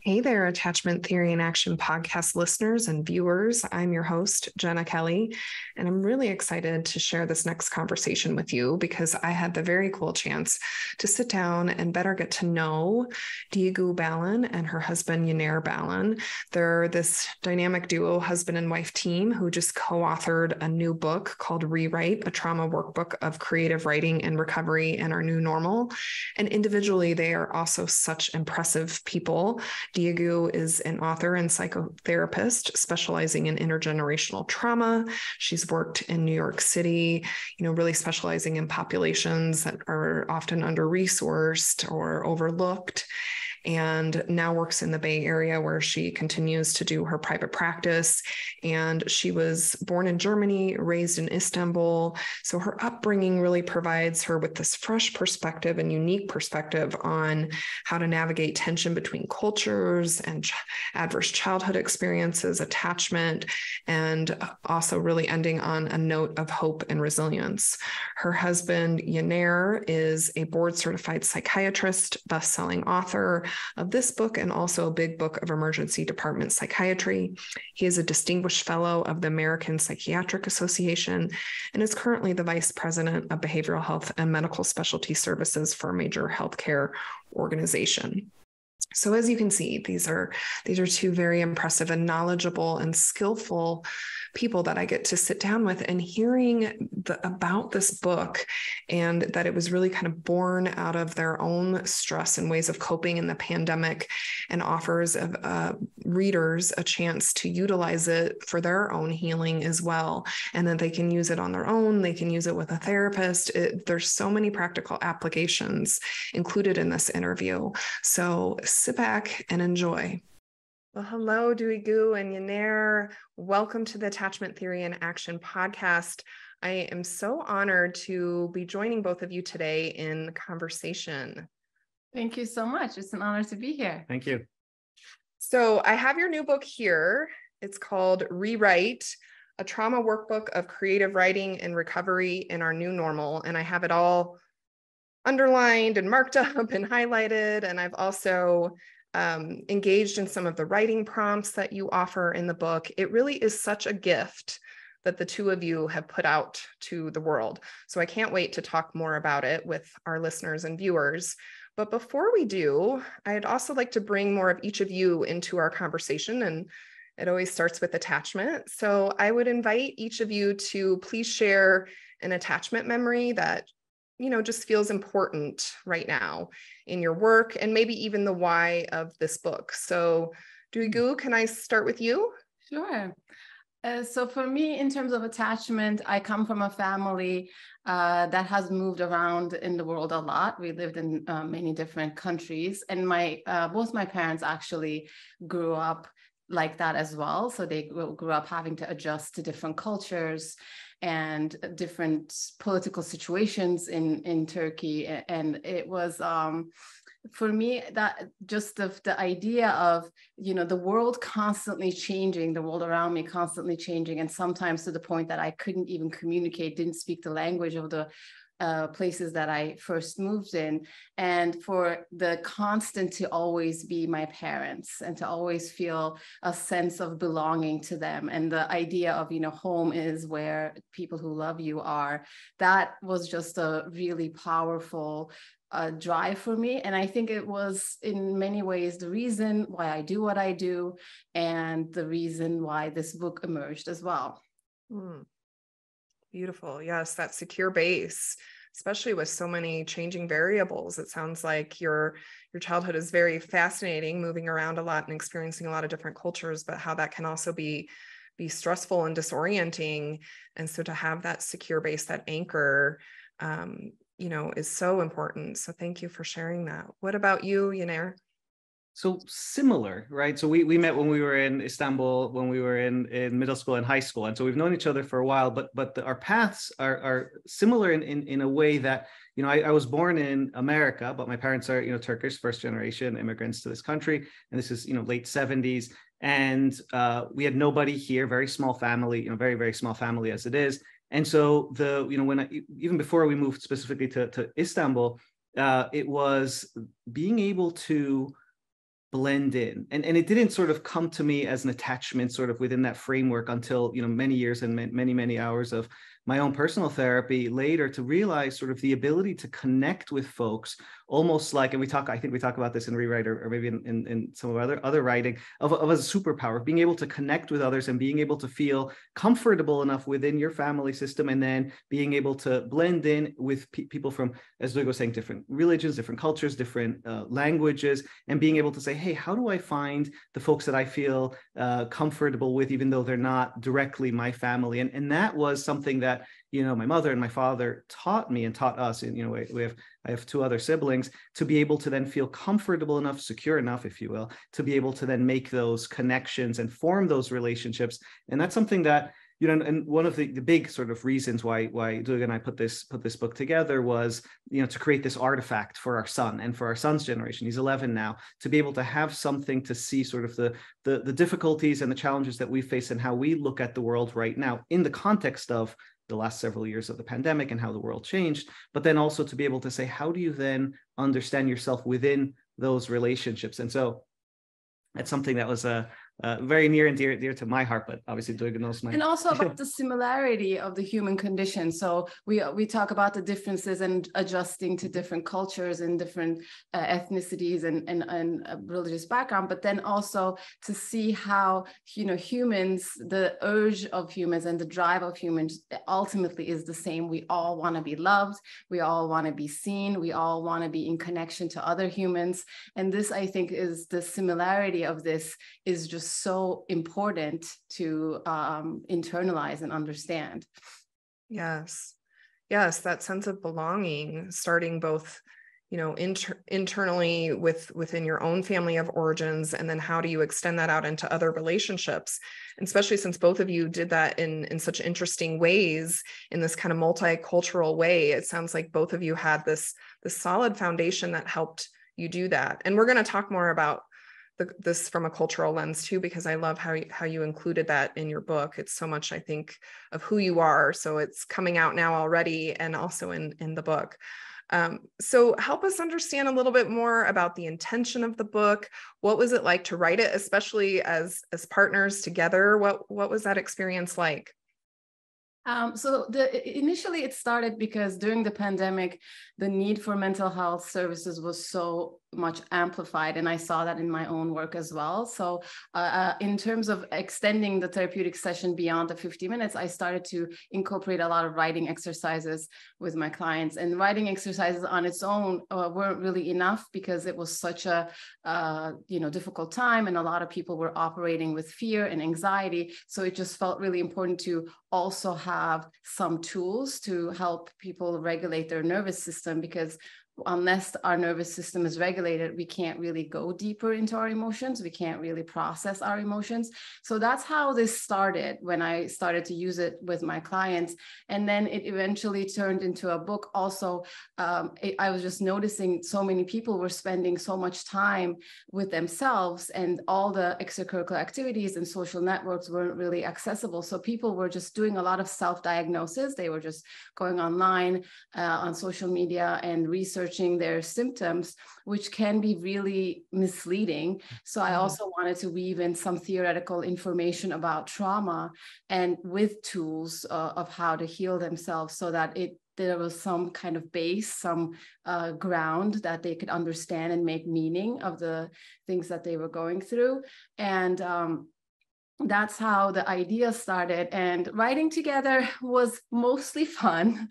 Hey there, Attachment Theory in Action podcast listeners and viewers. I'm your host, Jenna Kelly, and I'm really excited to share this next conversation with you because I had the very cool chance to sit down and better get to know Duygu Balan and her husband, Yener Balan. They're this dynamic duo, husband and wife team, who just co-authored a new book called Rewrite, a trauma workbook of creative writing and recovery in our new normal. And individually, they are also such impressive people. Duygu is an author and psychotherapist specializing in intergenerational trauma. She's worked in New York City, really specializing in populations that are often under-resourced or overlooked, and now works in the Bay Area where she continues to do her private practice. And she was born in Germany, raised in Istanbul. So her upbringing really provides her with this fresh perspective and unique perspective on how to navigate tension between cultures and adverse childhood experiences, attachment, and also really ending on a note of hope and resilience. Her husband, Yener, is a board-certified psychiatrist, best-selling author of this book and also a big book of emergency department psychiatry. He is a distinguished fellow of the American Psychiatric Association and is currently the vice president of behavioral health and medical specialty services for a major healthcare organization. So as you can see, these are two very impressive and knowledgeable and skillful people that I get to sit down with, and hearing about this book and that it was really kind of born out of their own stress and ways of coping in the pandemic, and offers of readers a chance to utilize it for their own healing as well, and that they can use it on their own, they can use it with a therapist. There's so many practical applications included in this interview. So sit back and enjoy. Well, hello, Duygu and Yener. Welcome to the Attachment Theory in Action podcast. I am so honored to be joining both of you today in conversation. Thank you so much. It's an honor to be here. Thank you. So I have your new book here. It's called Rewrite, a trauma workbook of creative writing and recovery in our new normal. And I have it all underlined and marked up and highlighted. And I've also engaged in some of the writing prompts that you offer in the book. It really is such a gift that the two of you have put out to the world. So I can't wait to talk more about it with our listeners and viewers. But before we do, I'd also like to bring more of each of you into our conversation, and it always starts with attachment. So I would invite each of you to please share an attachment memory that just feels important right now in your work, and maybe even the why of this book. So Duygu, can I start with you? Sure. So for me, in terms of attachment, I come from a family that has moved around in the world a lot. We lived in many different countries, and both my parents actually grew up like that as well. So they grew up having to adjust to different cultures and different political situations in Turkey. And it was, for me, that just the idea of, the world constantly changing, the world around me constantly changing, and sometimes to the point that I couldn't even communicate, didn't speak the language of the places that I first moved in, and for the constant to always be my parents and to always feel a sense of belonging to them, and the idea of home is where people who love you are. That was just a really powerful drive for me, and I think it was in many ways the reason why I do what I do, and the reason why this book emerged as well. Beautiful. Yes, that secure base, especially with so many changing variables. It sounds like your childhood is very fascinating, moving around a lot and experiencing a lot of different cultures, but how that can also be stressful and disorienting. And so to have that secure base, that anchor, is so important. So thank you for sharing that. What about you, Yener? So similar, right? So we met when we were in Istanbul, when we were in middle school and high school. And so we've known each other for a while, but our paths are similar in a way that, I was born in America, but my parents are, Turkish, first generation immigrants to this country. And this is, late 70s. And we had nobody here, very small family, very, very small family as it is. And so even before we moved specifically to Istanbul, it was being able to blend in. And it didn't sort of come to me as an attachment sort of within that framework until, many years and many hours of my own personal therapy later, to realize sort of the ability to connect with folks, almost like, and I think we talk about this in Rewrite, or maybe in some of other writing, of a superpower, being able to connect with others and being able to feel comfortable enough within your family system, and then being able to blend in with people from, as Duygu was saying, different religions, different cultures, different languages, and being able to say, hey, how do I find the folks that I feel comfortable with, even though they're not directly my family? And that was something that, my mother and my father taught me and taught us. And, I have two other siblings, to be able to then feel comfortable enough, secure enough, if you will, to be able to then make those connections and form those relationships. And that's something that, and one of the big sort of reasons why Duygu and I put this book together was, to create this artifact for our son and for our son's generation. He's 11 now, to be able to have something to see sort of the difficulties and the challenges that we face and how we look at the world right now in the context of the last several years of the pandemic and how the world changed, but then also to be able to say, how do you then understand yourself within those relationships? And so that's something that was very near and dear to my heart, but obviously Duygu knows my... And also about the similarity of the human condition. So we talk about the differences and adjusting to different cultures and different ethnicities and religious background, but then also to see how, humans, the urge of humans and the drive of humans ultimately is the same. We all want to be loved. We all want to be seen. We all want to be in connection to other humans. And this, I think, is the similarity of this is just so important to internalize and understand. Yes, that sense of belonging, starting both, internally within your own family of origins, and then how do you extend that out into other relationships? And especially since both of you did that in such interesting ways, in this kind of multicultural way, it sounds like both of you had this solid foundation that helped you do that. And we're going to talk more about this from a cultural lens too, because I love how you included that in your book. It's so much, I think, of who you are. So it's coming out now already, and also in the book. So help us understand a little bit more about the intention of the book. What was it like to write it, especially as partners together? What was that experience like? So initially it started because during the pandemic, the need for mental health services was so much amplified, and I saw that in my own work as well. So in terms of extending the therapeutic session beyond the 50 minutes, I started to incorporate a lot of writing exercises with my clients, and writing exercises on its own weren't really enough, because it was such a difficult time, and a lot of people were operating with fear and anxiety. So it just felt really important to also have some tools to help people regulate their nervous system, because unless our nervous system is regulated, we can't really go deeper into our emotions. We can't really process our emotions. So that's how this started when I started to use it with my clients. And then it eventually turned into a book. Also, I was just noticing so many people were spending so much time with themselves, and all the extracurricular activities and social networks weren't really accessible. So people were just doing a lot of self-diagnosis. They were just going online on social media and researching their symptoms, which can be really misleading. So I also wanted to weave in some theoretical information about trauma, and with tools of how to heal themselves, so that there was some kind of base, some ground that they could understand and make meaning of the things that they were going through. And that's how the idea started, and writing together was mostly fun.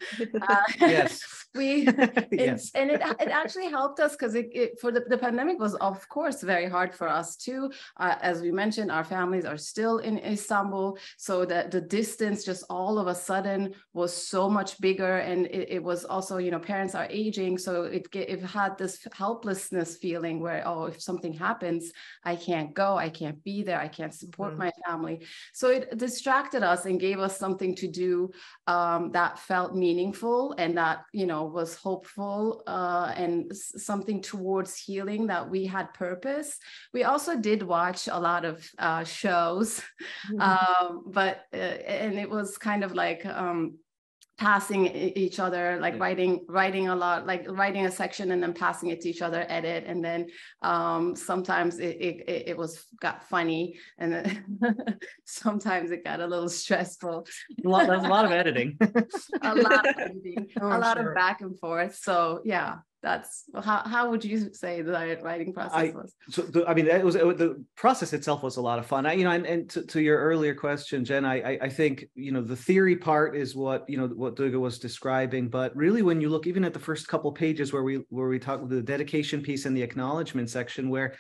Yes. Yes. And it actually helped us, because for the pandemic was, of course, very hard for us too. As we mentioned, our families are still in Istanbul, so that the distance just all of a sudden was so much bigger, and it was also, parents are aging, so it had this helplessness feeling where, oh, if something happens, I can't go, I can't be there, I can't support my family. So it distracted us and gave us something to do that felt meaningful, and that, was hopeful, and something towards healing, that we had purpose. We also did watch a lot of shows, but and it was kind of like passing each other, like writing a lot, like writing a section and then passing it to each other, edit, and then sometimes it got funny, and then sometimes it got a little stressful. There's a lot of editing. A lot of editing, Oh, a lot sure. of back and forth. So yeah, that's how would you say the writing process was? The process itself was a lot of fun. And to your earlier question, Jen, I think, the theory part is what Duygu was describing, but really when you look even at the first couple pages where we talk about the dedication piece and the acknowledgement section, where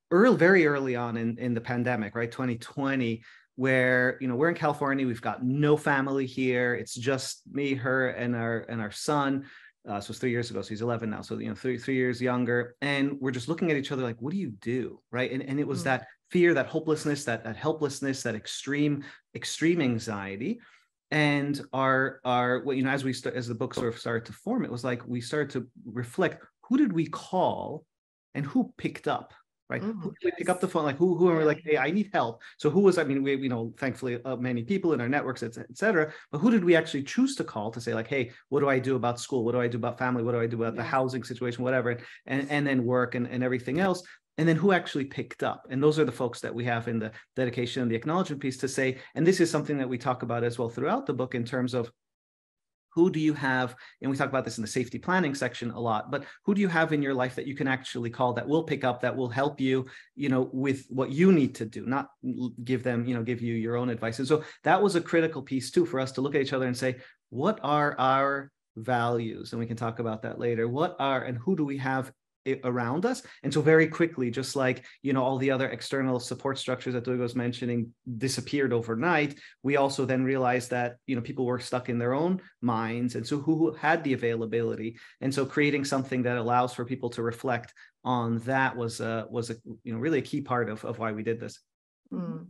very early on in the pandemic, right, 2020, where we're in California, we've got no family here, it's just me, her, and our son. So it's 3 years ago, so he's 11 now. So, 3 years younger. And we're just looking at each other like, what do you do? Right. And it was that fear, that hopelessness, that helplessness, that extreme anxiety. And as the book sort of started to form, it was like we started to reflect, who did we call and who picked up? Right? Who did we pick up the phone? Like who are we like, hey, I need help. So who was, we thankfully many people in our networks, et cetera, but who did we actually choose to call to say like, hey, what do I do about school? What do I do about family? What do I do about the housing situation, whatever, and then work and everything else. And then who actually picked up? And those are the folks that we have in the dedication and the acknowledgement piece to say, and this is something that we talk about as well throughout the book in terms of, who do you have, and we talk about this in the safety planning section a lot, but who do you have in your life that you can actually call, that will pick up, that will help you, with what you need to do, not give them, give you your own advice. And so that was a critical piece too, for us to look at each other and say, what are our values? And we can talk about that later. And who do we have around us? And so very quickly, just like all the other external support structures that Duygu was mentioning disappeared overnight, we also then realized that people were stuck in their own minds, and so who had the availability. And so creating something that allows for people to reflect on that was really a key part of why we did this. Well,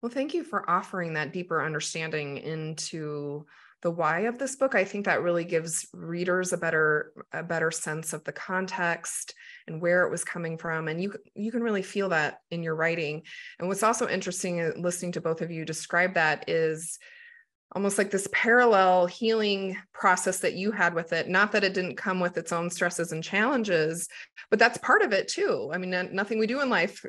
thank you for offering that deeper understanding into the why of this book. I think that really gives readers a better sense of the context and where it was coming from. And you can really feel that in your writing. And what's also interesting listening to both of you describe that is almost like this parallel healing process that you had with it. Not that it didn't come with its own stresses and challenges, but that's part of it too. I mean, nothing we do in life,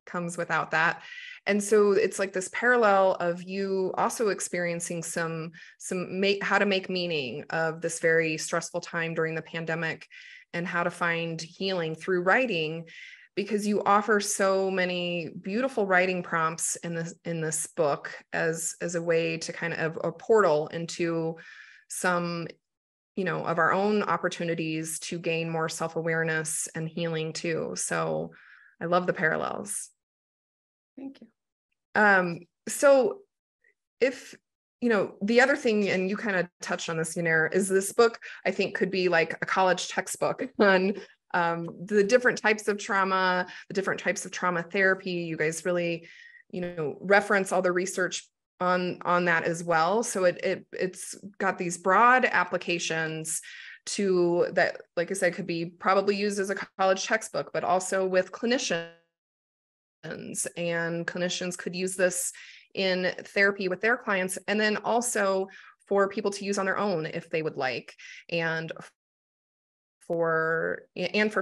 comes without that. And so it's like this parallel of you also experiencing how to make meaning of this very stressful time during the pandemic, and how to find healing through writing, because you offer so many beautiful writing prompts in this book as a way to kind of a portal into some of our own opportunities to gain more self-awareness and healing too. So I love the parallels. Thank you. So if, the other thing, and you kind of touched on this, Yener, is this book, I think, could be like a college textbook on the different types of trauma, the different types of trauma therapy. You guys really, reference all the research on that as well. So it's got these broad applications to that, like I said, could be probably used as a college textbook, but also with clinicians. And clinicians could use this in therapy with their clients, and then also for people to use on their own if they would like, and for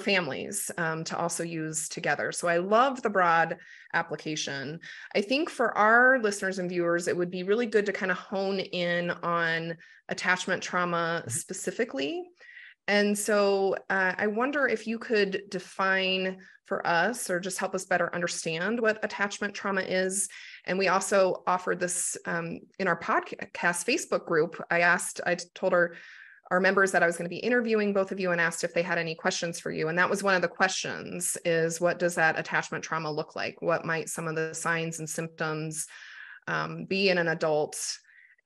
families to also use together. So I love the broad application. I think for our listeners and viewers, it would be really good to kind of hone in on attachment trauma specifically. And so I wonder if you could define for us, or just help us better understand what attachment trauma is. And we also offered this in our podcast Facebook group. I told our members that I was going to be interviewing both of you, and asked if they had any questions for you. And that was one of the questions, is what does that attachment trauma look like? What might some of the signs and symptoms be in an adult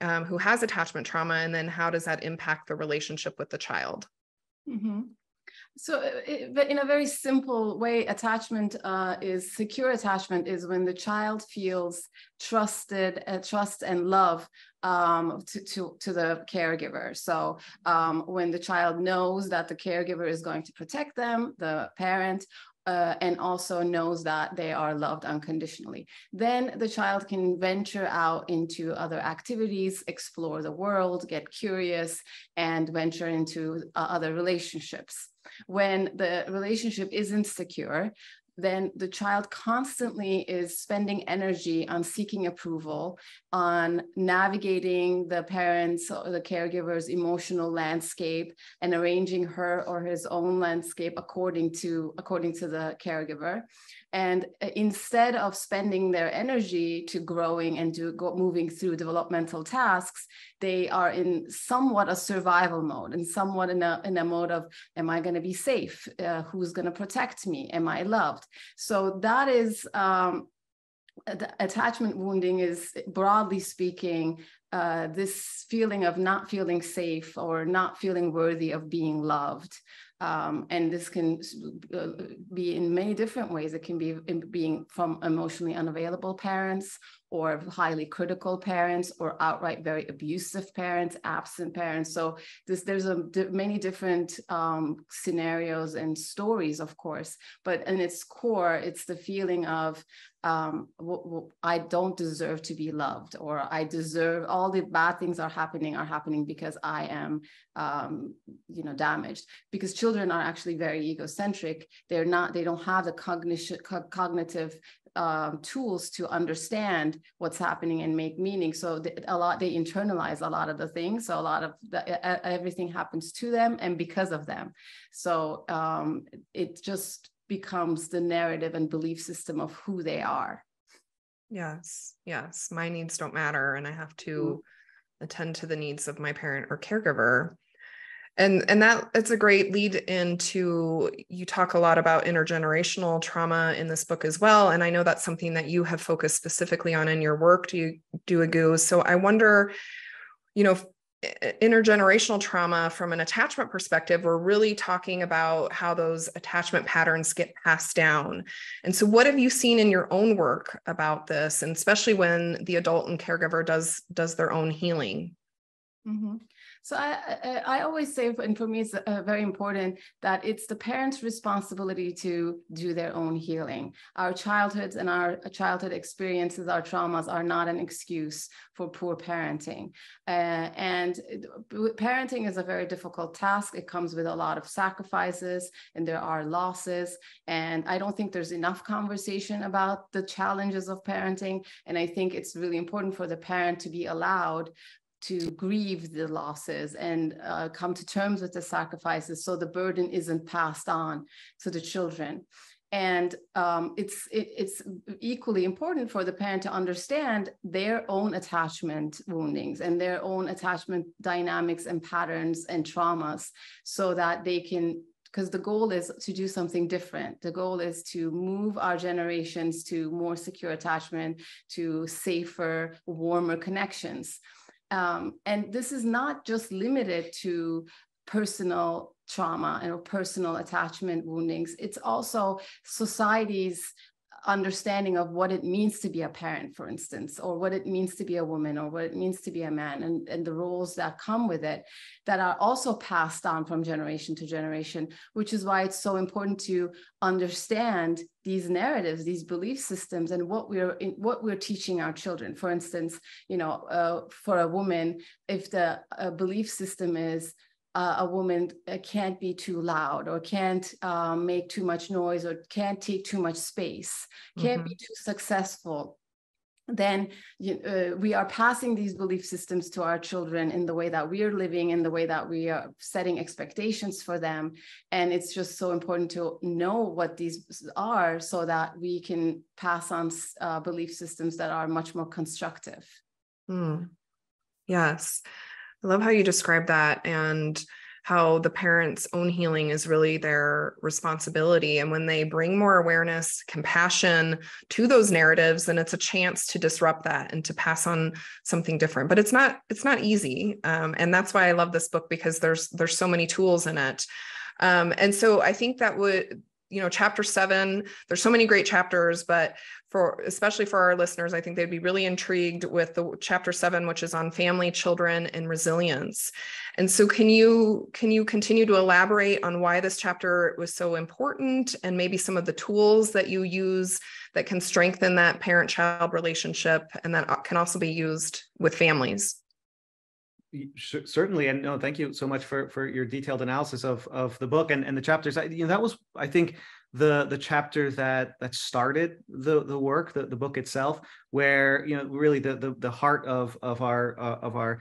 who has attachment trauma? And then how does that impact the relationship with the child? Mm-hmm. So in a very simple way, secure attachment is when the child feels trust and love to the caregiver. So when the child knows that the caregiver is going to protect them, the parent, and also knows that they are loved unconditionally. Then the child can venture out into other activities, explore the world, get curious, and venture into other relationships. When the relationship isn't secure, then the child constantly is spending energy on seeking approval, on navigating the parents or the caregiver's emotional landscape and arranging her or his own landscape according to the caregiver. And instead of spending their energy to growing and moving through developmental tasks, they are in somewhat a survival mode and somewhat in a mode of, am I going to be safe? Who's going to protect me? Am I loved? So that is attachment wounding is, broadly speaking, this feeling of not feeling safe or not feeling worthy of being loved. And this can be in many different ways. It can be being from emotionally unavailable parents, or highly critical parents, or outright very abusive parents, absent parents. So there's many different scenarios and stories, of course, but in its core, it's the feeling of I don't deserve to be loved, or I deserve, all the bad things are happening because I am damaged. Because children are actually very egocentric. They don't have the cognitive tools to understand what's happening and make meaning. So they internalize a lot of the things. So a lot of everything happens to them and because of them. So it just becomes the narrative and belief system of who they are. Yes. My needs don't matter, and I have to attend to the needs of my parent or caregiver. And that it's a great lead into, you talk a lot about intergenerational trauma in this book as well. And I know that's something that you have focused specifically on in your work, Duygu. So I wonder, intergenerational trauma from an attachment perspective, we're really talking about how those attachment patterns get passed down. And so what have you seen in your own work about this, and especially when the adult and caregiver does their own healing? Mm-hmm. So I always say, and for me, it's very important that it's the parents' responsibility to do their own healing. Our childhoods and our childhood experiences, our traumas are not an excuse for poor parenting. And parenting is a very difficult task. It comes with a lot of sacrifices, and there are losses. And I don't think there's enough conversation about the challenges of parenting. And I think it's really important for the parent to be allowed to grieve the losses and come to terms with the sacrifices, so the burden isn't passed on to the children. And it's equally important for the parent to understand their own attachment woundings and their own attachment dynamics and patterns and traumas, so that they can, because the goal is to do something different. The goal is to move our generations to more secure attachment, to safer, warmer connections. And this is not just limited to personal trauma and personal attachment woundings. It's also society's understanding of what it means to be a parent, for instance, or what it means to be a woman, or what it means to be a man, and the roles that come with it, that are also passed on from generation to generation, which is why it's so important to understand these narratives, these belief systems, and what we're teaching our children. For instance, for a woman, if the belief system is a woman can't be too loud, or can't make too much noise, or can't take too much space, can't be too successful, then we are passing these belief systems to our children in the way that we are living, in the way that we are setting expectations for them. And it's just so important to know what these are, so that we can pass on belief systems that are much more constructive. Yes. I love how you describe that, and how the parents' own healing is really their responsibility. And when they bring more awareness, compassion to those narratives, then it's a chance to disrupt that and to pass on something different. But it's not easy. And that's why I love this book, because there's so many tools in it. And so I think that chapter 7, there's so many great chapters, but especially for our listeners, I think they'd be really intrigued with the chapter 7, which is on family, children, and resilience. And so can you continue to elaborate on why this chapter was so important, and maybe some of the tools that you use that can strengthen that parent-child relationship and that can also be used with families? Certainly. And no, thank you so much for your detailed analysis of the book and the chapters. That was, I think, the chapter that started the work, the book itself, where, really the heart of our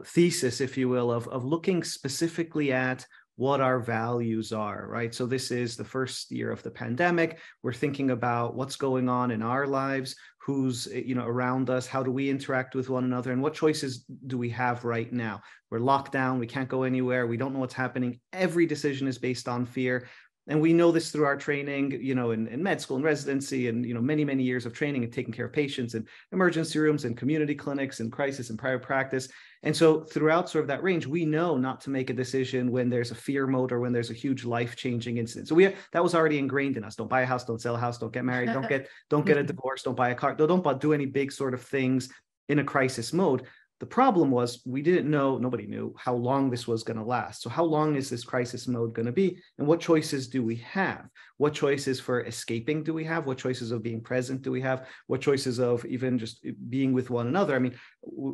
thesis, if you will, of looking specifically at what our values are, right? So this is the first year of the pandemic. We're thinking about what's going on in our lives, who's around us, how do we interact with one another, and what choices do we have right now? We're locked down, we can't go anywhere, we don't know what's happening. Every decision is based on fear. And we know this through our training, in med school and residency, and many years of training and taking care of patients in emergency rooms and community clinics and crisis and private practice. And so throughout sort of that range, we know not to make a decision when there's a fear mode or when there's a huge life-changing incident. So that was already ingrained in us. Don't buy a house, don't sell a house, don't get married, don't get a divorce, don't buy a car, don't do any big sort of things in a crisis mode. The problem was we didn't know, nobody knew how long this was going to last. So how long is this crisis mode going to be? And what choices do we have? What choices for escaping do we have? What choices of being present do we have? What choices of even just being with one another? I mean,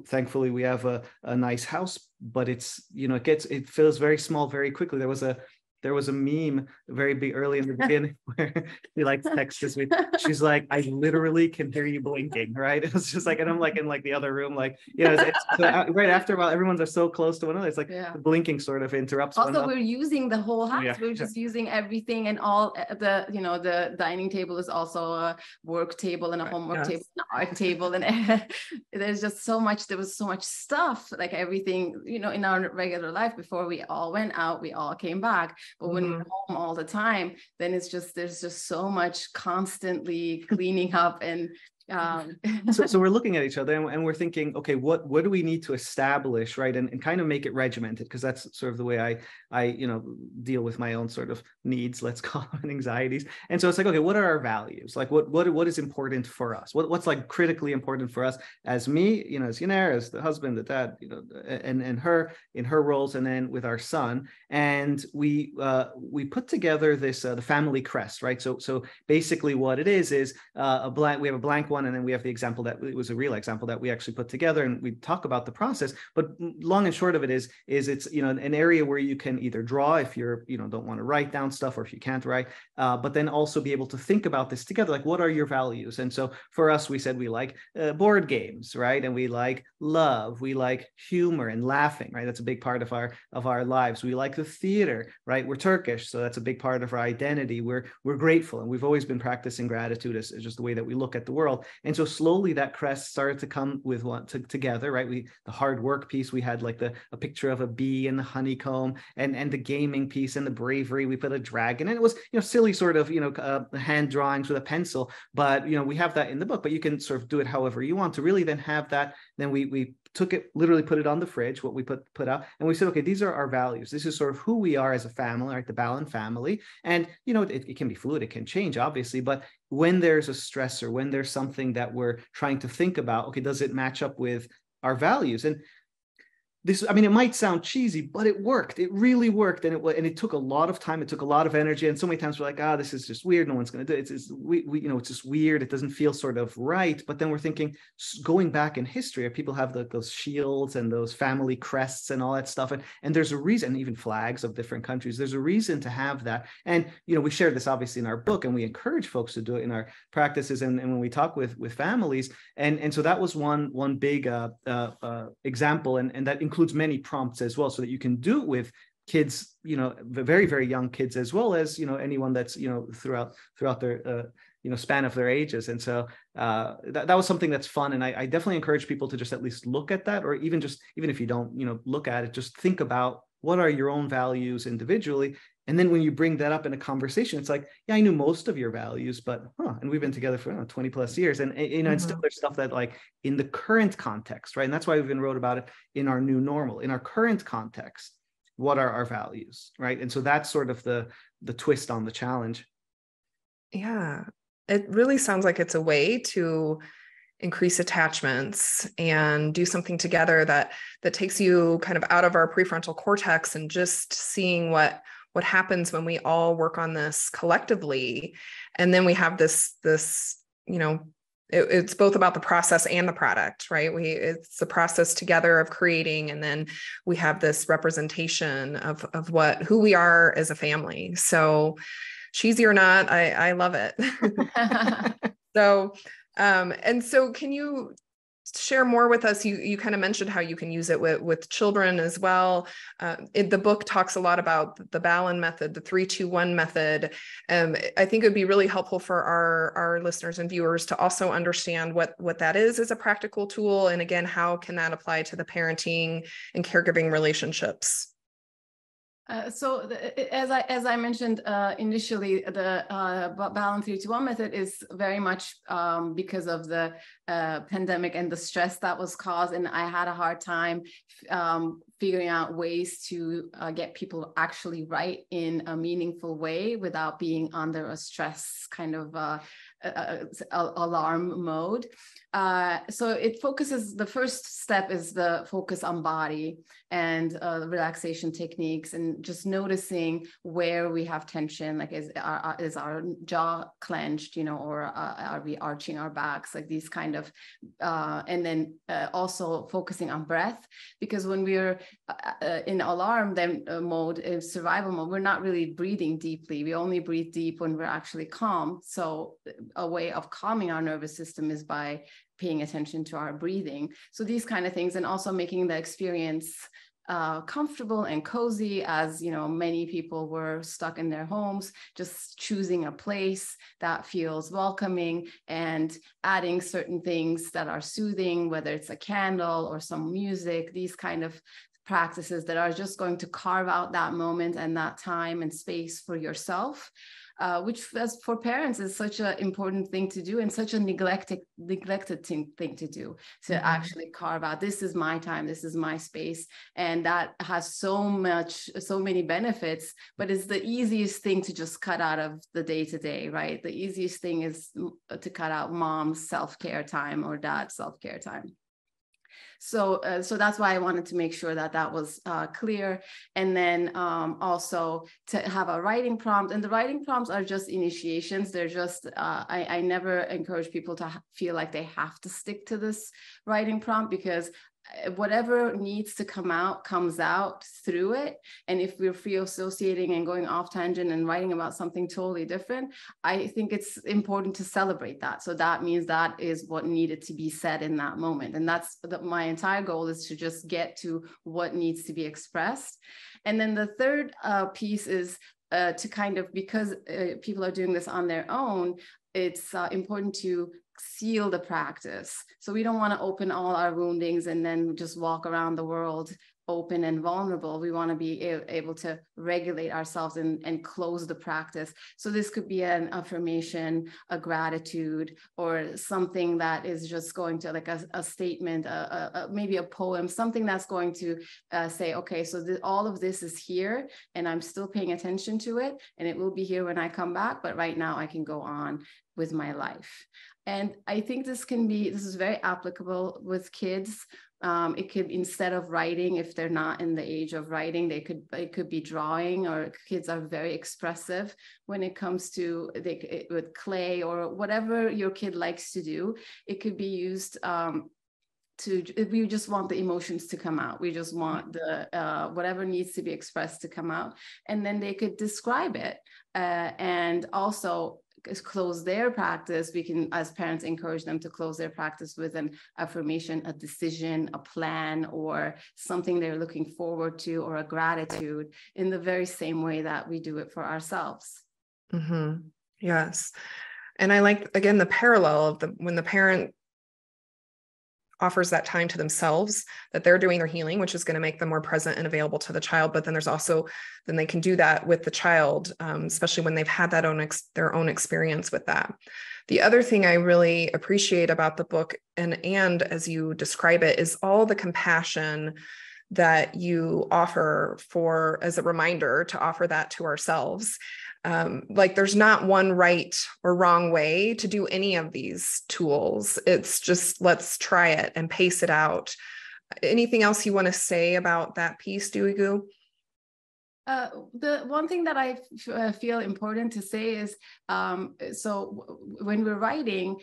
thankfully we have a nice house, but it feels very small very quickly. There was a meme very big early in the beginning where she texts me. She's like, I literally can hear you blinking, right? It was just like, and I'm like in the other room, so right after a while, everyone's are so close to one another. It's like the blinking sort of interrupts. Also, we're using the whole house. Yeah. We're just using everything, and all the dining table is also a work table and a homework table, and an art table, and there's just so much. There was so much stuff, like everything, in our regular life before we all went out, we all came back. But when we're home all the time, then there's just so much constantly cleaning up and so we're looking at each other and we're thinking, okay, what do we need to establish, right? And kind of make it regimented, because that's sort of the way I deal with my own sort of needs, let's call them, anxieties. And so it's like, okay, what are our values? Like what is important for us? What's like critically important for us as me, as Yener, as the husband, the dad, and her in her roles, and then with our son. And we put together this the family crest, right? So basically what it is we have a blank one, and then we have the example that it was a real example that we actually put together, and we talk about the process. But long and short of it is it's an area where you can either draw if you're don't want to write down stuff, or if you can't write, but then also be able to think about this together, like what are your values? And so for us, we said we like board games, right? And we like love, we like humor and laughing, right? That's a big part of our lives. We like the theater, right? We're Turkish, so that's a big part of our identity. We're grateful, and we've always been practicing gratitude as just the way that we look at the world. And so slowly that crest started to come with together, right? The hard work piece, we had like a picture of a bee and the honeycomb, and the gaming piece and the bravery, we put a dragon, and it was silly sort of hand drawings with a pencil, but we have that in the book, but you can sort of do it however you want to really then have that. Then we took it, literally put it on the fridge, what we put out, and we said, okay, these are our values. This is sort of who we are as a family, right? The Balan family. And, it can be fluid, it can change, obviously, but when there's a stressor, when there's something that we're trying to think about, okay, does it match up with our values? And it might sound cheesy, but it worked. It really worked. And it took a lot of time. It took a lot of energy. And so many times we're like, this is just weird. No one's going to do it. It's just weird. It doesn't feel sort of right. But then we're thinking, going back in history, people have those shields and those family crests and all that stuff. And there's a reason, even flags of different countries, there's a reason to have that. And, we share this obviously in our book, and we encourage folks to do it in our practices and when we talk with families. And so that was one big example. And that includes many prompts as well, so that you can do it with kids, very, very young kids, as well as, anyone that's, throughout their, span of their ages. And so that was something that's fun. And I definitely encourage people to just at least look at that, or even if you don't, look at it, just think about what are your own values individually. And then when you bring that up in a conversation, it's like, yeah, I knew most of your values, but and we've been together for 20 plus years. And, and still there's stuff that like in the current context, right? And that's why we even wrote about it in our new normal, in our current context, what are our values, right? And so that's sort of the twist on the challenge. Yeah. It really sounds like it's a way to increase attachments and do something together that takes you kind of out of our prefrontal cortex and just seeing what happens when we all work on this collectively. And then we have this, it's both about the process and the product, right? It's the process together of creating, and then we have this representation of who we are as a family. So cheesy or not, I love it. So, and so can you share more with us? You kind of mentioned how you can use it with children as well. The book talks a lot about the Balan method, the 3-2-1 method. I think it would be really helpful for our listeners and viewers to also understand what that is as a practical tool. And again, how can that apply to the parenting and caregiving relationships? So as I mentioned initially, the Balan 3-2-1 method is very much because of the pandemic and the stress that was caused. And I had a hard time figuring out ways to get people actually write in a meaningful way without being under a stress kind of alarm mode. So it focuses, the first step is the focus on body and relaxation techniques, and just noticing where we have tension, like is our jaw clenched, or are we arching our backs, like these kind of, and then also focusing on breath, because when we're in alarm mode, in survival mode, we're not really breathing deeply. We only breathe deep when we're actually calm. So a way of calming our nervous system is by paying attention to our breathing. So these kind of things, and also making the experience comfortable and cozy, as many people were stuck in their homes, just choosing a place that feels welcoming and adding certain things that are soothing, whether it's a candle or some music, these kind of practices that are just going to carve out that moment and that time and space for yourself. Which, as for parents, is such an important thing to do, and such a neglected thing to do, to actually carve out, this is my time, this is my space. And that has so many benefits, but it's the easiest thing to just cut out of the day-to-day, right? The easiest thing is to cut out mom's self-care time or dad's self-care time. So that's why I wanted to make sure that was clear. And then also to have a writing prompt. And the writing prompts are just initiations. They're just, I never encourage people to feel like they have to stick to this writing prompt, because whatever needs to come out comes out through it. And if we're free associating and going off tangent and writing about something totally different, I think it's important to celebrate that. So that means that is what needed to be said in that moment. And that's my entire goal, is to just get to what needs to be expressed. And then the third piece is to kind of, because people are doing this on their own, it's important to seal the practice. So we don't want to open all our woundings and then just walk around the world open and vulnerable. We want to be able to regulate ourselves and close the practice. So this could be an affirmation, a gratitude, or something that is just going to, like a statement, maybe a poem, something that's going to say, okay, so all of this is here and I'm still paying attention to it, and it will be here when I come back, but right now I can go on with my life. And I think this is very applicable with kids. It could, instead of writing, if they're not in the age of writing, it could be drawing, or kids are very expressive when it comes to with clay or whatever your kid likes to do. It could be used we just want the emotions to come out. We just want the whatever needs to be expressed to come out, and then they could describe it and also close their practice. We can, as parents, encourage them to close their practice with an affirmation, a decision, a plan, or something they're looking forward to, or a gratitude, in the very same way that we do it for ourselves. Mm-hmm. Yes. And I like, again, the parallel of when the parent offers that time to themselves, that they're doing their healing, which is going to make them more present and available to the child. But then there's also, then they can do that with the child, especially when they've had that their own experience with that. The other thing I really appreciate about the book, and as you describe it, is all the compassion that you offer for as a reminder to offer that to ourselves. Like there's not one right or wrong way to do any of these tools. It's just, let's try it and pace it out. Anything else you want to say about that piece, Duygu? The one thing that I feel important to say is, so when we're writing,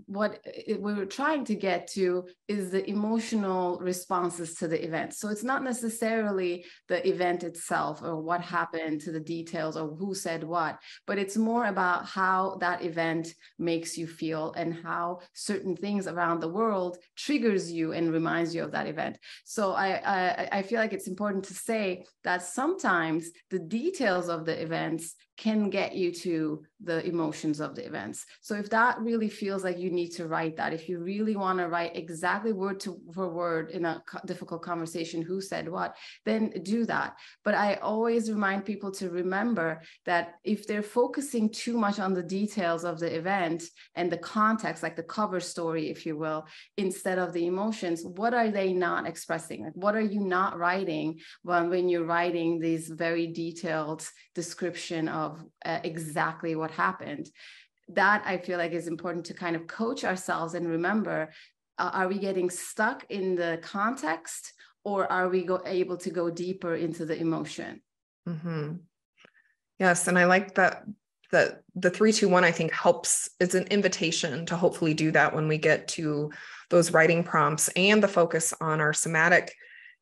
what we're trying to get to is the emotional responses to the event. So it's not necessarily the event itself or what happened to the details or who said what, but it's more about how that event makes you feel and how certain things around the world triggers you and reminds you of that event. So I feel like it's important to say that sometimes the details of the events can get you to the emotions of the events. So if that really feels like you need to write that, if you really want to write exactly word for word in a difficult conversation, who said what, then do that. But I always remind people to remember that if they're focusing too much on the details of the event and the context, like the cover story, if you will, instead of the emotions, what are they not expressing? Like, what are you not writing when you're writing these very detailed description of exactly what happened? That I feel like is important to kind of coach ourselves and remember, are we getting stuck in the context or are we able to go deeper into the emotion? Mm-hmm. Yes. And I like that the 3-2-1, I think, helps. It's an invitation to hopefully do that when we get to those writing prompts, and the focus on our somatic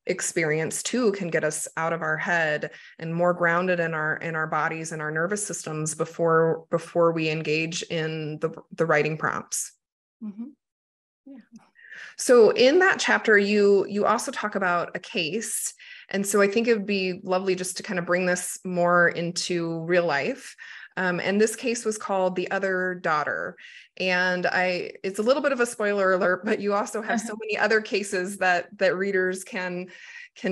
experience too can get us out of our head and more grounded in our bodies and our nervous systems before we engage in the writing prompts. Mm-hmm. Yeah. So in that chapter, you also talk about a case. And so I think it would be lovely just to kind of bring this more into real life. And this case was called The Other Daughter. And it's a little bit of a spoiler alert, but you also have so many other cases that readers can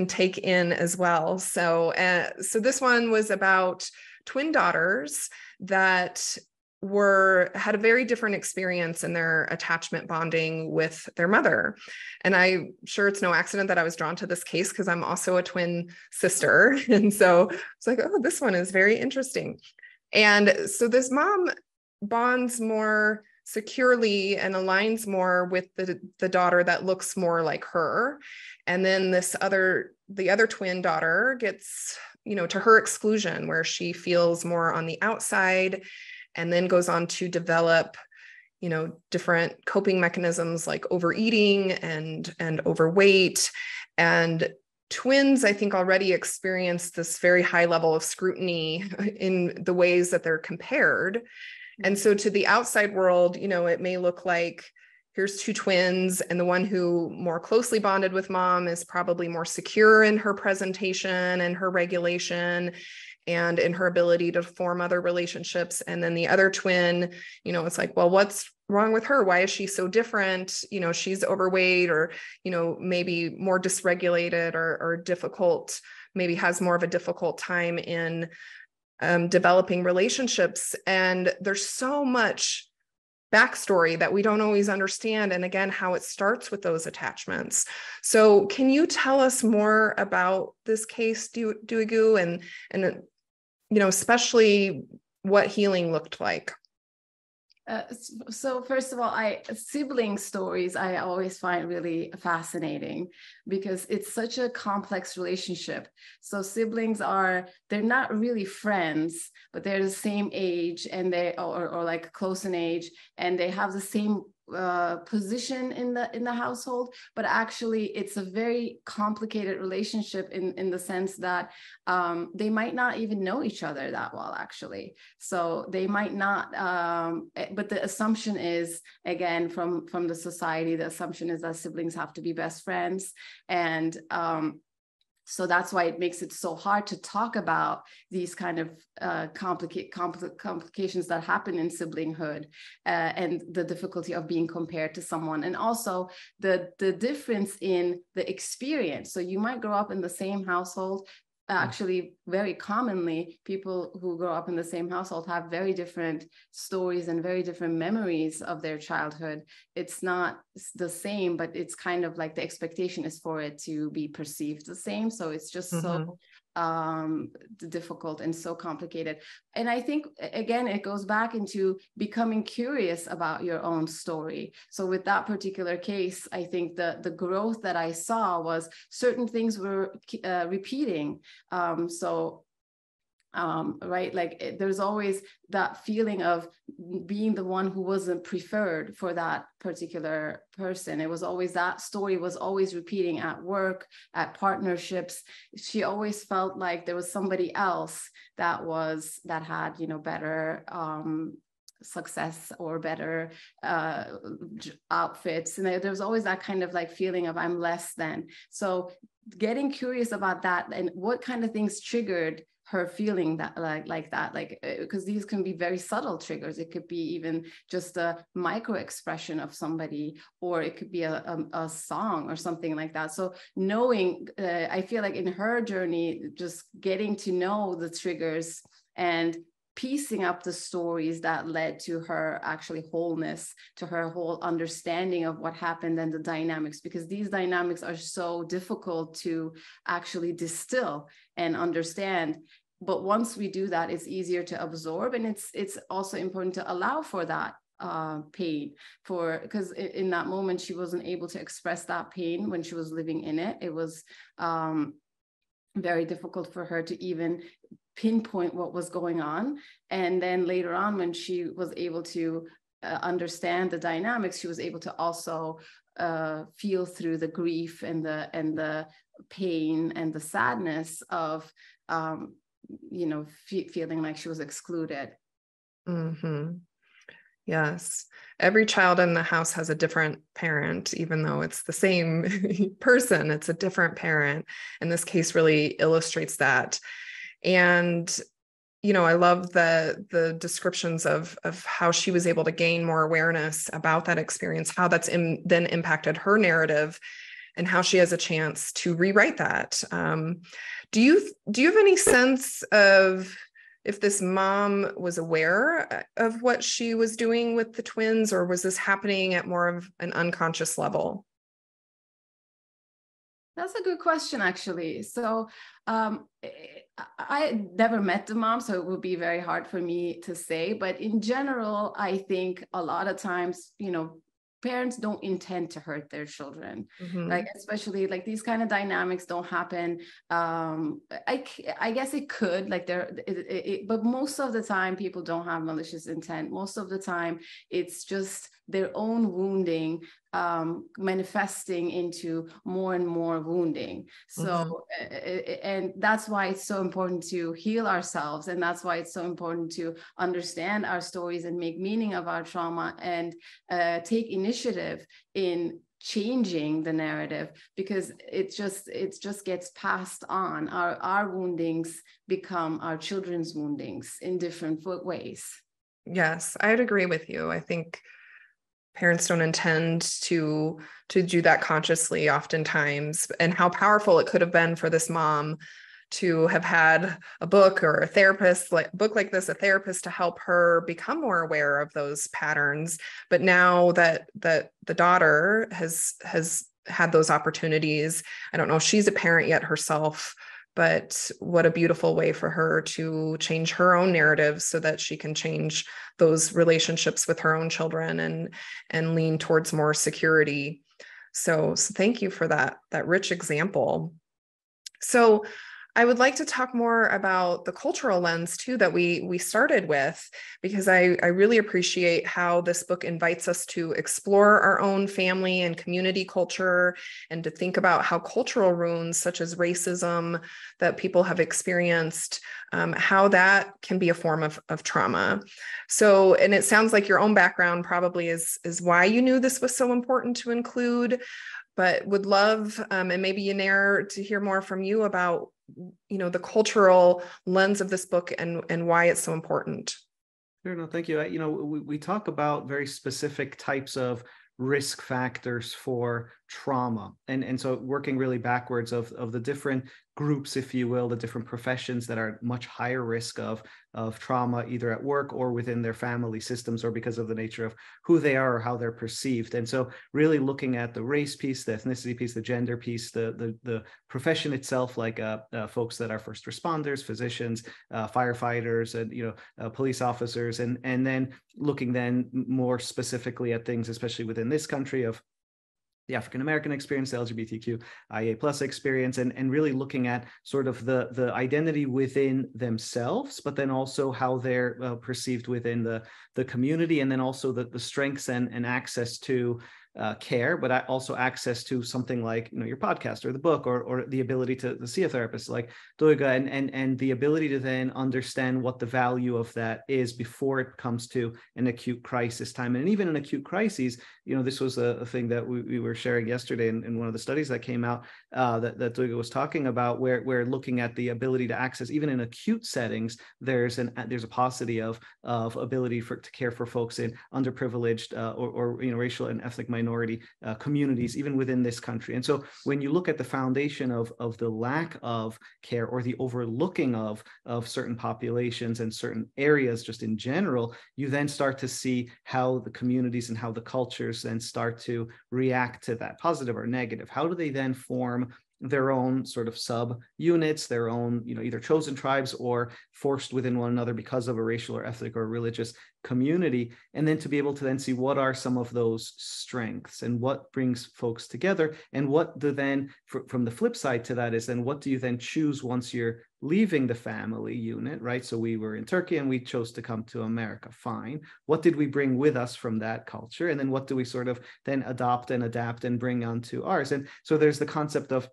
take in as well. So this one was about twin daughters that had a very different experience in their attachment bonding with their mother. And I'm sure it's no accident that I was drawn to this case because I'm also a twin sister. And so it's like, oh, this one is very interesting. And so this mom bonds more securely and aligns more with the daughter that looks more like her. And then the other twin daughter gets, to her exclusion, where she feels more on the outside, and then goes on to develop, different coping mechanisms like overeating and overweight. And twins, I think, already experience this very high level of scrutiny in the ways that they're compared. And so to the outside world, it may look like, here's two twins, and the one who more closely bonded with mom is probably more secure in her presentation and her regulation and in her ability to form other relationships. And then the other twin, it's like, well, what's wrong with her? Why is she so different? She's overweight, or, maybe more dysregulated or difficult, maybe has more of a difficult time in developing relationships. And there's so much backstory that we don't always understand. And again, how it starts with those attachments. So can you tell us more about this case, Duygu, and especially what healing looked like? So first of all, sibling stories I always find really fascinating because it's such a complex relationship. So siblings they're not really friends, but they're the same age, and or like close in age, and they have the same position in the household, but actually it's a very complicated relationship in the sense that they might not even know each other that well, actually. So they might not, but the assumption is, again, from the society, the assumption is that siblings have to be best friends. And so that's why it makes it so hard to talk about these kind of complications that happen in siblinghood, and the difficulty of being compared to someone, and also the difference in the experience. So you might grow up in the same household, actually very commonly people who grow up in the same household have very different stories and very different memories of their childhood. It's not the same, but it's kind of like the expectation is for it to be perceived the same. So it's just so difficult and so complicated. And I think, again, it goes back into becoming curious about your own story. So with that particular case, I think the growth that I saw was certain things were repeating. Right, like there's always that feeling of being the one who wasn't preferred for that particular person. It was always, that story was always repeating at work, at partnerships. She always felt like there was somebody else that had, you know, better success or better outfits, and there was always that kind of like feeling of I'm less than. So getting curious about that and what kind of things triggered her feeling that like that, like, because these can be very subtle triggers. It could be even just a micro expression of somebody, or it could be a song or something like that. So knowing, I feel like in her journey, just getting to know the triggers and piecing up the stories that led to her actually wholeness, to her whole understanding of what happened and the dynamics, because these dynamics are so difficult to actually distill and understand. But once we do that, it's easier to absorb, and it's also important to allow for that pain, because in that moment she wasn't able to express that pain when she was living in it. It was very difficult for her to even pinpoint what was going on. And then later on, when she was able to understand the dynamics, she was able to also feel through the grief and the pain and the sadness of feeling like she was excluded. Yes. Every child in the house has a different parent, even though it's the same person, it's a different parent. And this case really illustrates that. And, you know, I love the descriptions of how she was able to gain more awareness about that experience, how that's then impacted her narrative, and how she has a chance to rewrite that. Do you have any sense of if this mom was aware of what she was doing with the twins, or was this happening at more of an unconscious level? That's a good question, actually. So I never met the mom, so it would be very hard for me to say. But in general, I think a lot of times, you know, parents don't intend to hurt their children. Like, especially like these kind of dynamics don't happen. I guess it could, like but most of the time people don't have malicious intent. Most of the time it's just their own wounding manifesting into more and more wounding. So, and that's why it's so important to heal ourselves. And that's why it's so important to understand our stories and make meaning of our trauma, and take initiative in changing the narrative, because it just gets passed on. Our woundings become our children's woundings in different ways. Yes, I'd agree with you. I think parents don't intend to do that consciously oftentimes, and how powerful it could have been for this mom to have had a book or a therapist, like a book like this, a therapist to help her become more aware of those patterns. But now that the daughter has had those opportunities, I don't know if she's a parent yet herself, but what a beautiful way for her to change her own narrative so that she can change those relationships with her own children and lean towards more security. So thank you for that rich example. So I would like to talk more about the cultural lens too that we started with, because I really appreciate how this book invites us to explore our own family and community culture, and to think about how cultural wounds such as racism that people have experienced, how that can be a form of trauma. So, and it sounds like your own background probably is why you knew this was so important to include, but would love, and maybe Yener, to hear more from you about, you know, the cultural lens of this book and why it's so important. Sure, no, thank you. You know, we talk about very specific types of risk factors for trauma, and so working really backwards of the different groups, if you will, the different professions that are much higher risk of trauma, either at work or within their family systems, or because of the nature of who they are or how they're perceived. And so really looking at the race piece, the ethnicity piece, the gender piece, the profession itself, like folks that are first responders, physicians, firefighters, and police officers, and then looking then more specifically at things, especially within this country, of the African-American experience, the LGBTQIA plus experience, and really looking at sort of the identity within themselves, but then also how they're perceived within the community, and then also the strengths and access to care, but also access to something like your podcast or the book, or the ability to see a therapist like Duygu, and the ability to then understand what the value of that is before it comes to an acute crisis time. And even in acute crises, this was a thing that we were sharing yesterday in one of the studies that came out that Duygu was talking about, where looking at the ability to access, even in acute settings, there's a paucity of ability to care for folks in underprivileged or racial and ethnic minority communities, even within this country. And so when you look at the foundation of the lack of care, or the overlooking of certain populations and certain areas just in general, you then start to see how the communities and how the cultures then start to react to that, positive or negative. How do they then form their own sort of sub-units, their own, either chosen tribes or forced within one another because of a racial or ethnic or religious community, and then to be able to then see what are some of those strengths and what brings folks together, and what then, from the flip side to that, is then what do you then choose once you're leaving the family unit, right? So we were in Turkey and we chose to come to America. Fine. What did we bring with us from that culture? And then what do we sort of then adopt and adapt and bring onto ours? And so there's the concept of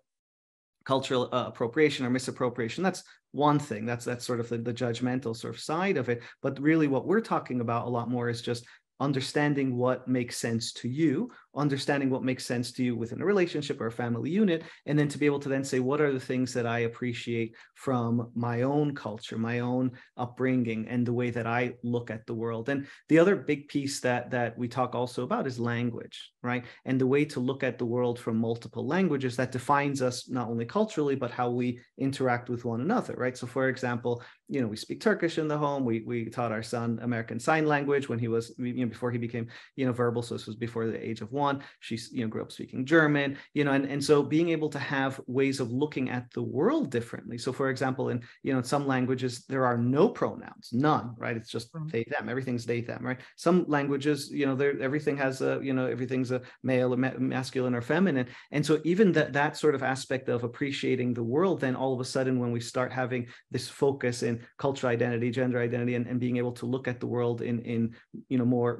cultural appropriation or misappropriation. That's one thing. That's sort of the judgmental sort of side of it. But really what we're talking about a lot more is just understanding what makes sense to you, understanding what makes sense to you within a relationship or a family unit, and then to be able to then say, what are the things that I appreciate from my own culture, my own upbringing, and the way that I look at the world. And the other big piece that we talk also about is language, right? And the way to look at the world from multiple languages that defines us not only culturally, but how we interact with one another, right? So for example, we speak Turkish in the home. We taught our son American Sign Language when he was, before he became, verbal. So this was before the age of 1. She, grew up speaking German, and so being able to have ways of looking at the world differently. So for example, in some languages, there are no pronouns, none, right? It's just they, them, everything's they, them, right? Some languages, everything has everything's a male, masculine, or feminine. And so even that sort of aspect of appreciating the world, then all of a sudden, when we start having this focus in cultural identity, gender identity, and being able to look at the world in more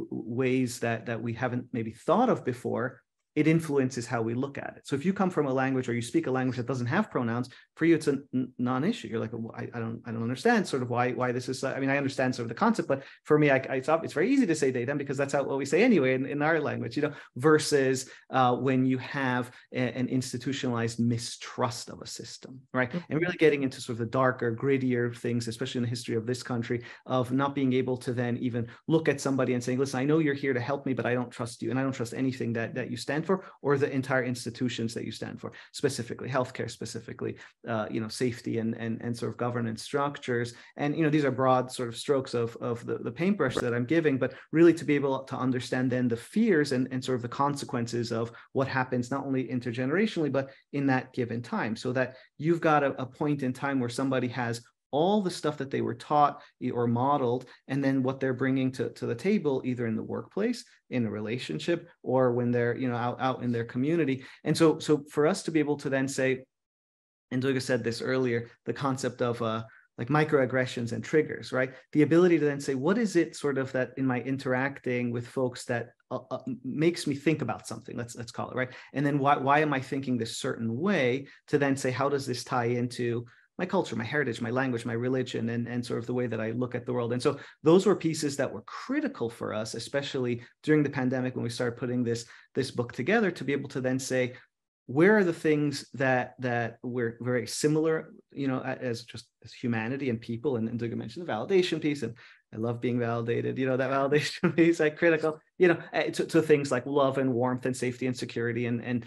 ways that we haven't maybe thought of before, it influences how we look at it. So if you come from a language, or you speak a language that doesn't have pronouns, for you it's a non-issue. You're like, well, I don't understand sort of why this is. I mean, I understand sort of the concept, but for me, it's very easy to say they, them, because that's what we say anyway in our language. Versus when you have an institutionalized mistrust of a system, right? And really getting into sort of the darker, grittier things, especially in the history of this country, of not being able to then even look at somebody and saying, listen, I know you're here to help me, but I don't trust you, and I don't trust anything that you stand for, or the entire institutions that you stand for, specifically healthcare, specifically safety and sort of governance structures. And these are broad sort of strokes of the paintbrush that I'm giving, but really to be able to understand then the fears and sort of the consequences of what happens, not only intergenerationally, but in that given time, so that you've got a point in time where somebody has all the stuff that they were taught or modeled, and then what they're bringing to the table, either in the workplace, in a relationship, or when they're out in their community. And so for us to be able to then say, and Duygu said this earlier, the concept of like microaggressions and triggers, right? The ability to then say, what is it sort of that in my interacting with folks that makes me think about something, let's call it, right? And then why am I thinking this certain way, to then say, how does this tie into my culture, my heritage, my language, my religion, and sort of the way that I look at the world. And so those were pieces that were critical for us, especially during the pandemic, when we started putting this book together, to be able to then say, where are the things that we're very similar, as humanity and people, and Duygu mentioned the validation piece, and I love being validated. That validation is like critical, to things like love and warmth and safety and security and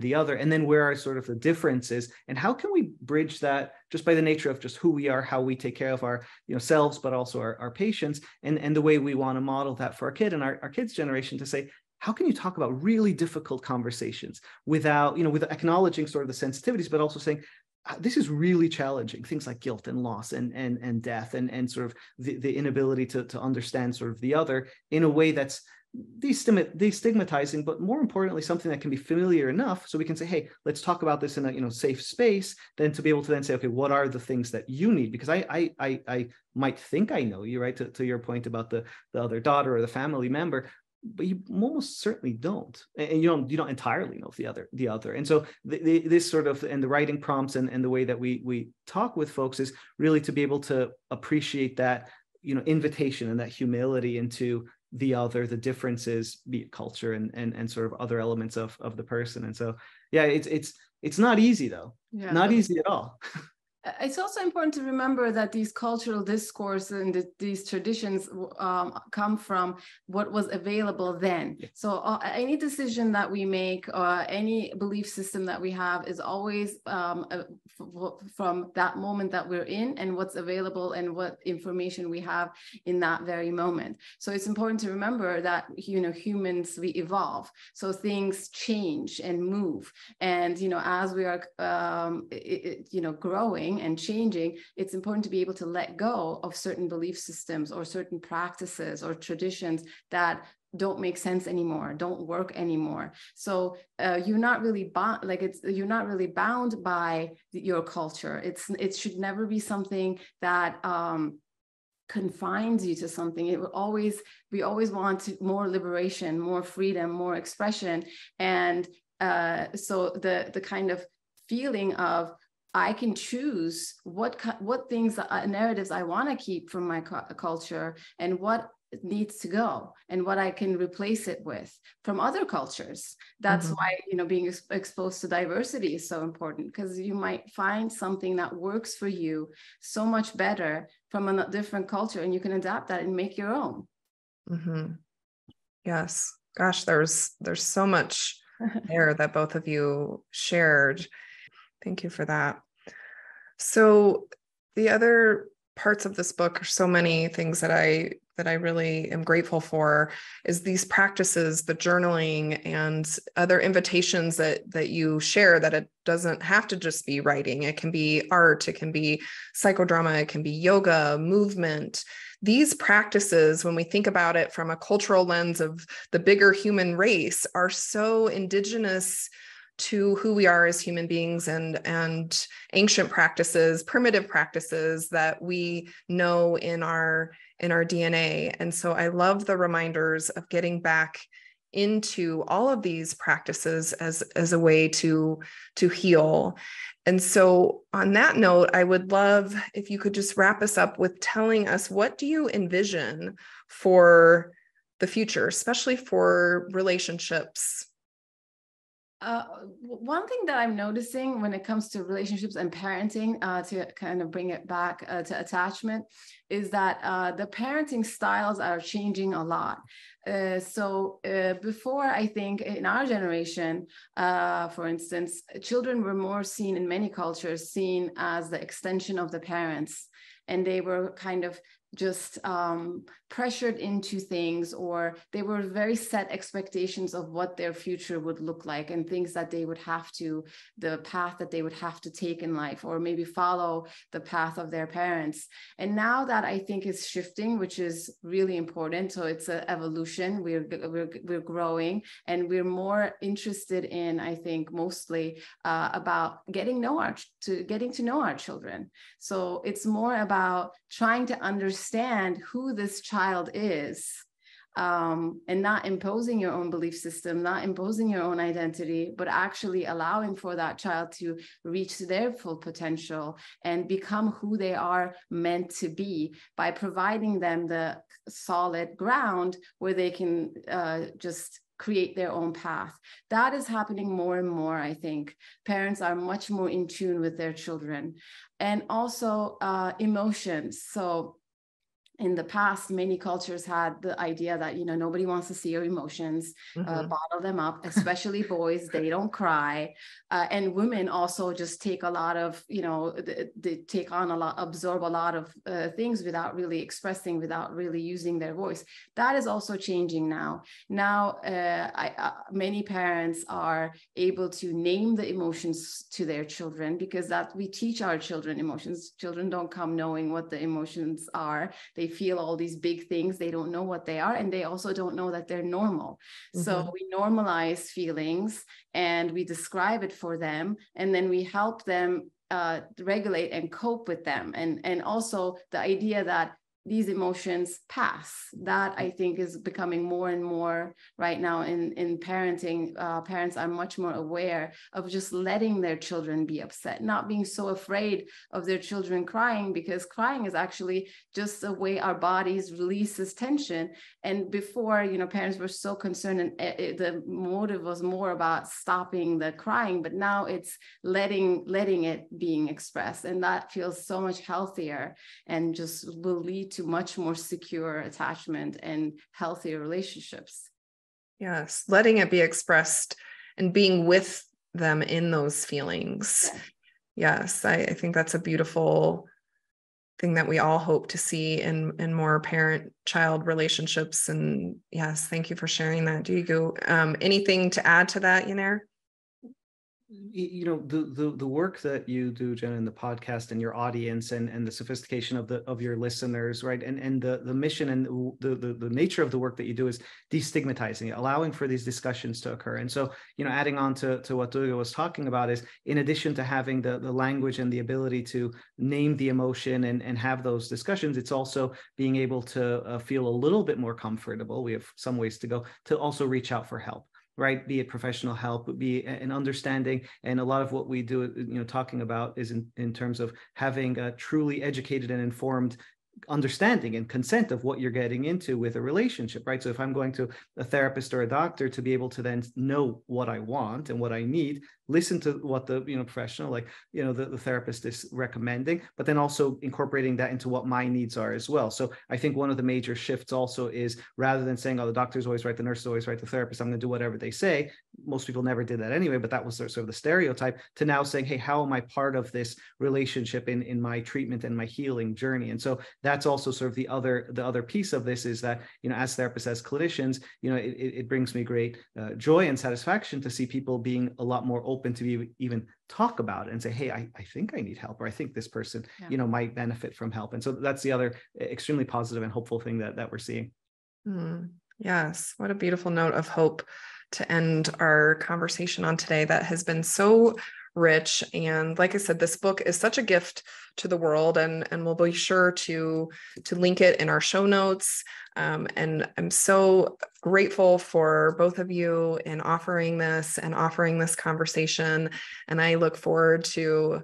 the other. And then where are sort of the differences, and how can we bridge that just by the nature of just who we are, how we take care of our selves, but also our patients, and the way we want to model that for our kid and our kids' generation, to say, how can you talk about really difficult conversations without, with acknowledging sort of the sensitivities, but also saying, this is really challenging, things like guilt and loss and death and sort of the inability to understand sort of the other in a way that's destigmatizing, but more importantly, something that can be familiar enough so we can say, hey, let's talk about this in a safe space, then to be able to then say, okay, what are the things that you need? Because I might think I know you, right? To your point about the other daughter or the family member, but you almost certainly don't, and you don't entirely know the other. And so this sort of, and the writing prompts and the way that we talk with folks is really to be able to appreciate that invitation and that humility into the other, the differences, be it culture and sort of other elements of the person. And so it's not easy though. Yeah, not easy at all. It's also important to remember that these cultural discourse and these traditions come from what was available then. Yeah. So any decision that we make, any belief system that we have is always from that moment that we're in and what's available and what information we have in that very moment. So it's important to remember that, humans, we evolve. So things change and move. And, as we are, growing and changing, it's important to be able to let go of certain belief systems or certain practices or traditions that don't make sense anymore, don't work anymore. So you're not really bound, you're not really bound by your culture. It should never be something that confines you to something. We always want more liberation, more freedom, more expression, and so the kind of feeling of, I can choose what things, narratives I want to keep from my culture and what needs to go and what I can replace it with from other cultures. That's why, being exposed to diversity is so important, because you might find something that works for you so much better from a different culture, and you can adapt that and make your own. Mm-hmm. Yes. Gosh, there's so much there that both of you shared. Thank you for that. So the other parts of this book are so many things that I really am grateful for, is these practices, the journaling and other invitations that you share, that it doesn't have to just be writing. It can be art, it can be psychodrama, it can be yoga, movement. These practices, when we think about it from a cultural lens of the bigger human race, are so indigenous to who we are as human beings, and ancient practices, primitive practices that we know in our DNA. And so I love the reminders of getting back into all of these practices as a way to heal. And so on that note, I would love if you could just wrap us up with telling us, what do you envision for the future, especially for relationships? One thing that I'm noticing when it comes to relationships and parenting, to kind of bring it back to attachment, is that the parenting styles are changing a lot. So before, I think in our generation, for instance, children were more seen in many cultures, seen as the extension of the parents, and they were kind of just pressured into things, or they were very set expectations of what their future would look like and things that they would have to, the path that they would have to take in life, or maybe follow the path of their parents. And now that I think is shifting, which is really important. So it's an evolution. We're growing, and we're more interested in, I think, mostly about getting to know our children. So it's more about trying to understand who this child is, and not imposing your own belief system, not imposing your own identity, but actually allowing for that child to reach their full potential and become who they are meant to be, by providing them the solid ground where they can just create their own path. That is happening more and more. I think parents are much more in tune with their children, and also emotions. So in the past, many cultures had the idea that, nobody wants to see your emotions, bottle them up, especially boys, they don't cry. And women also just take a lot of, they take on a lot, absorb a lot of things without really expressing, without really using their voice. That is also changing now. Now, many parents are able to name the emotions to their children, because that we teach our children emotions. Children don't come knowing what the emotions are. They feel all these big things. They don't know what they are. And they also don't know that they're normal. So we normalize feelings and we describe it for them. And then we help them regulate and cope with them. And also the idea that these emotions pass, that I think is becoming more and more right now in parenting. Parents are much more aware of just letting their children be upset, not being so afraid of their children crying, because crying is actually just a way our bodies releases tension. And before, parents were so concerned, and the motive was more about stopping the crying, but now it's letting it being expressed. And that feels so much healthier and just will lead to much more secure attachment and healthier relationships. Yes, letting it be expressed and being with them in those feelings. Yes, I think that's a beautiful thing that we all hope to see in more parent-child relationships. And yes, thank you for sharing that, Duygu. Anything to add to that, Yener? The work that you do, Jenna, in the podcast and your audience and the sophistication of your listeners, right? And the mission and the nature of the work that you do is destigmatizing it, allowing for these discussions to occur. And so, adding on to what Duygu was talking about is, in addition to having the language and the ability to name the emotion and have those discussions, it's also being able to feel a little bit more comfortable. We have some ways to go to also reach out for help. Right, be it professional help, be an understanding, and a lot of what we do, talking about is in terms of having a truly educated and informed understanding and consent of what you're getting into with a relationship, right? So if I'm going to a therapist or a doctor, to be able to then know what I want and what I need, listen to what the professional, like the therapist is recommending, but then also incorporating that into what my needs are as well. So I think one of the major shifts also is, rather than saying, oh, the doctor's always right, the nurse is always right, the therapist, I'm going to do whatever they say. Most people never did that anyway, but that was sort of the stereotype, to now saying, hey, how am I part of this relationship in my treatment and my healing journey? And so that's also sort of the other piece of this, is that, as therapists, as clinicians, it brings me great joy and satisfaction to see people being a lot more open to even talk about it and say, hey, I think I need help, or I think this person, might benefit from help. And so that's the other extremely positive and hopeful thing that we're seeing. Yes. What a beautiful note of hope to end our conversation on today. That has been so rich. And like I said, this book is such a gift to the world, and we'll be sure to link it in our show notes. And I'm so grateful for both of you in offering this conversation. And I look forward to,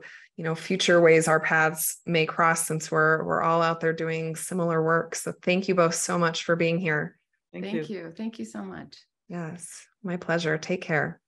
future ways our paths may cross, since we're all out there doing similar work. So thank you both so much for being here. Thank you. Thank you so much. Yes, my pleasure. Take care.